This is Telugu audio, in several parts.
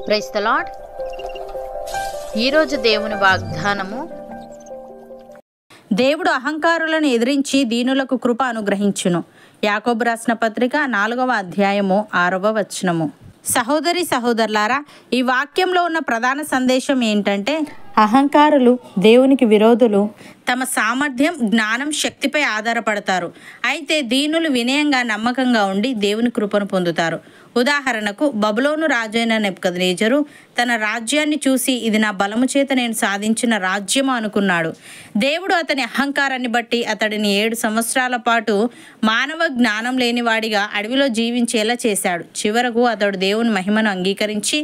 Praise the lord. ఈరోజు దేవుని వాగ్దానము, దేవుడు అహంకారులను ఎదిరించి దీనులకు కృప అనుగ్రహించును. యాకోబు రాసిన పత్రిక 4వ అధ్యాయము 6వ వచనము. సహోదరి సహోదరులారా, ఈ వాక్యంలో ఉన్న ప్రధాన సందేశం ఏంటంటే, అహంకారులు, దేవునికి విరోధులు తమ సామర్థ్యం, జ్ఞానం, శక్తిపై ఆధారపడతారు. అయితే దీనులు వినయంగా, నమ్మకంగా ఉండి దేవుని కృపను పొందుతారు. ఉదాహరణకు, బబులోను రాజైన నెబుకద్నెజరు తన రాజ్యాన్ని చూసి ఇది నా బలము చేత నేను సాధించిన రాజ్యము అనుకున్నాడు. దేవుడు అతని అహంకారాన్ని బట్టి అతడిని 7 సంవత్సరాల పాటు మానవ జ్ఞానం లేనివాడిగా అడవిలో జీవించేలా చేశాడు. చివరకు అతడు దేవుని మహిమను అంగీకరించి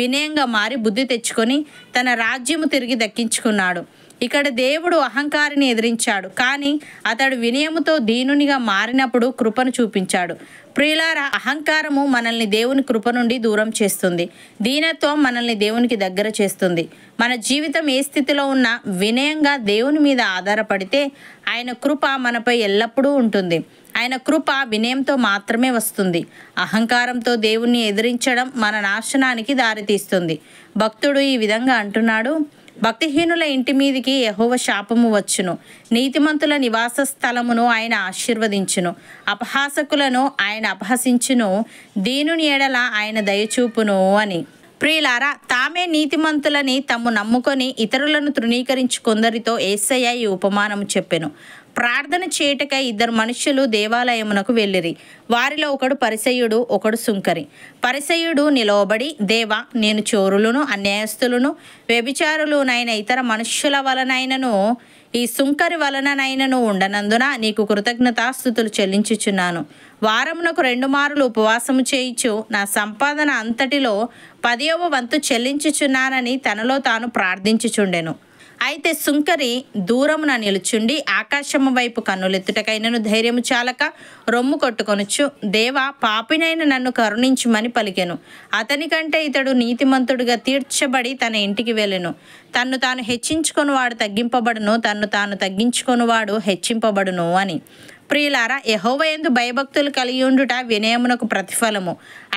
వినయంగా మారి బుద్ధి తెచ్చుకొని తన రాజ్యము తిరిగి దక్కించుకున్నాడు. ఇక్కడ దేవుడు అహంకారిని ఎదిరించాడు, కానీ అతడు వినయముతో దీనునిగా మారినప్పుడు కృపను చూపించాడు. ప్రియులారా, అహంకారము మనల్ని దేవుని కృప నుండి దూరం చేస్తుంది. దీనత్వం మనల్ని దేవునికి దగ్గర చేస్తుంది. మన జీవితం ఏ స్థితిలో ఉన్నా వినయంగా దేవుని మీద ఆధారపడితే ఆయన కృప మనపై ఎల్లప్పుడూ ఉంటుంది. ఆయన కృప వినయంతో మాత్రమే వస్తుంది. అహంకారంతో దేవుణ్ణి ఎదిరించడం మన నాశనానికి దారితీస్తుంది. భక్తుడు ఈ విధంగా అంటున్నాడు: భక్తిహీనుల ఇంటి మీదికి యెహోవా శాపము వచ్చును, నీతిమంతుల నివాస స్థలమును ఆయన ఆశీర్వదించును, అపహాసకులను ఆయన అపహసించును, దీనుని ఎడల ఆయన దయచూపును అని. ప్రియులారా, తామే నీతిమంతులని తమ్ము నమ్ముకొని ఇతరులను తృణీకరించి కొందరితో యేసయ్య ఈ ఉపమానము చెప్పెను. ప్రార్థన చేయుటకై 2 మనుష్యులు దేవాలయమునకు వెళ్ళిరి. వారిలో ఒకడు పరిసయ్యుడు, ఒకడు సుంకరి. పరిసయ్యుడు నిలవబడి, దేవా, నేను చోరులను, అన్యాయస్తులను, వ్యభిచారులునైన ఇతర మనుష్యుల వలనైనను ఈ సుంకరి వలననైనను ఉండనందున నీకు కృతజ్ఞతాస్తుతులు చెల్లించుచున్నాను. వారమునకు 2 మారులు ఉపవాసము చేయుచు నా సంపాదన అంతటిలో 10వ వంతు చెల్లించుచున్నానని తనలో తాను ప్రార్థించుచుండెను. అయితే సుంకరి దూరమున నిలుచుండి ఆకాశము వైపు కన్నులెత్తుటకైనను ధైర్యము చాలక రొమ్ము కొట్టుకొనుచు, దేవా, పాపినైన నన్ను కరుణించుమని పలికెను. అతని కంటే ఇతడు నీతిమంతుడిగా తీర్చబడి తన ఇంటికి వెళ్ళెను. తన్ను తాను హెచ్చించుకొనువాడు తగ్గింపబడును, తన్ను తాను తగ్గించుకొనువాడు హెచ్చింపబడును అని. ప్రియులారా, యెహోవా యందు భయభక్తులు కలిగి ఉండుట వినయమునకు ప్రతిఫలము.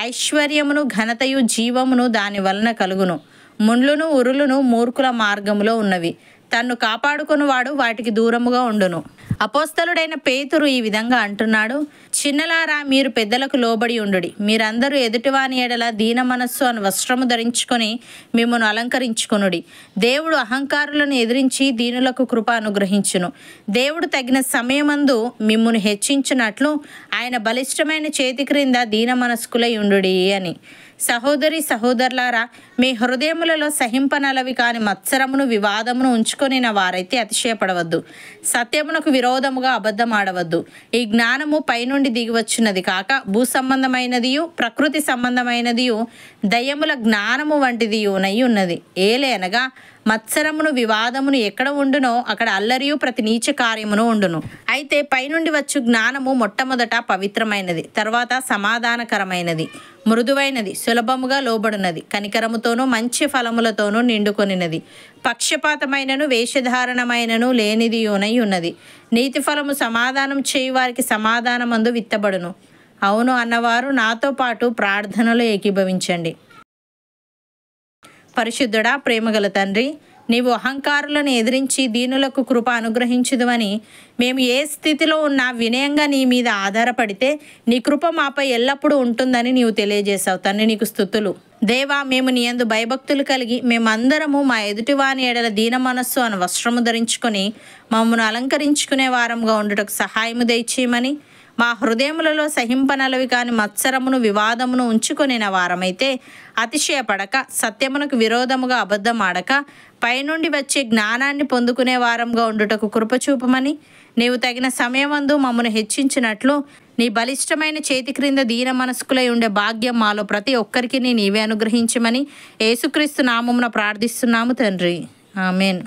ఐశ్వర్యమును, ఘనతయు, జీవమును దాని వలన కలుగును. ముండ్లును ఉరులును మూర్ఖుల మార్గములో ఉన్నవి, తన్ను కాపాడుకొనువాడు వాటికి దూరముగా ఉండును. అపోస్తలుడైన పేతురు ఈ విధంగా అంటున్నాడు: చిన్నలారా, మీరు పెద్దలకు లోబడి ఉండుడి. మీరందరూ ఎదుటివాని ఎడల దీన మనస్సు అని వస్త్రము ధరించుకొని మిమ్మను అలంకరించుకొనుడి. దేవుడు అహంకారులను ఎదిరించి దీనులకు కృప అనుగ్రహించును. దేవుడు తగిన సమయమందు మిమ్మును హెచ్చించినట్లు ఆయన బలిష్టమైన చేతి క్రింద దీన మనస్కులై ఉండుడి అని. సహోదరి సహోదరులారా, మీ హృదయములలో సహింపనలవి కాని మత్సరమును, వివాదమును ఉంచుకొనిన వారైతే అతిశయపడవద్దు. సత్యమునకు విరోధముగా అబద్ధం ఆడవద్దు. ఈ జ్ఞానము పైనుండి దిగివచ్చినది కాక భూ సంబంధమైనదియు, ప్రకృతి సంబంధమైనదియు, దయ్యముల జ్ఞానము వంటిదియునై ఉన్నది. ఏలే అనగా, మత్సరమును, వివాదమును ఎక్కడ ఉండునో అక్కడ అల్లరియు ప్రతి నీచ కార్యమును ఉండును. అయితే పైనుండి వచ్చు జ్ఞానము మొట్టమొదట పవిత్రమైనది, తర్వాత సమాధానకరమైనది, మృదువైనది, సులభముగా లోబడినది, కనికరముతోనూ మంచి ఫలములతోనూ నిండుకొనినది, పక్షపాతమైనను వేషధారణమైనను లేనిదియునై ఉన్నది. నీతి ఫలము సమాధానం చేయు వారికి సమాధానమందు విత్తబడును. అవును అన్నవారు నాతో పాటు ప్రార్థనలో ఏకీభవించండి. పరిశుద్ధుడా, ప్రేమగల తండ్రి, నీవు అహంకారులను ఎదిరించి దీనులకు కృప అనుగ్రహించుదువని మేము ఏ స్థితిలో ఉన్నా వినయంగా నీ మీద ఆధారపడితే నీ కృప మాపై ఎల్లప్పుడూ ఉంటుందని నీవు తెలియజేశావు. తండ్రి, నీకు స్తుతులు. దేవా, మేము నీ యందు భయభక్తులు కలిగి మేమందరము మా ఎదుటివాని ఎడల దీన మనస్సు అని వస్త్రము ధరించుకొని మమ్మను అలంకరించుకునే వారంగా ఉండుటకు సహాయము దయచేయమని, మా హృదయములలో సహింపనలవి కాని మత్సరమును, వివాదమును ఉంచుకొనిన వారమైతే అతిశయపడక, సత్యమునకు విరోధముగా అబద్ధం ఆడక, పైనుండి వచ్చే జ్ఞానాన్ని పొందుకునే వారంగా ఉండుటకు కృపచూపమని, నీవు తగిన సమయమందు మమ్మను హెచ్చించినట్లు నీ బలిష్టమైన చేతి క్రింద దీన మనస్కులై ఉండే భాగ్యం మాలో ప్రతి ఒక్కరికి నీవే అనుగ్రహించమని యేసుక్రీస్తు నామమున ప్రార్థిస్తున్నాము తండ్రి. ఆమెన్.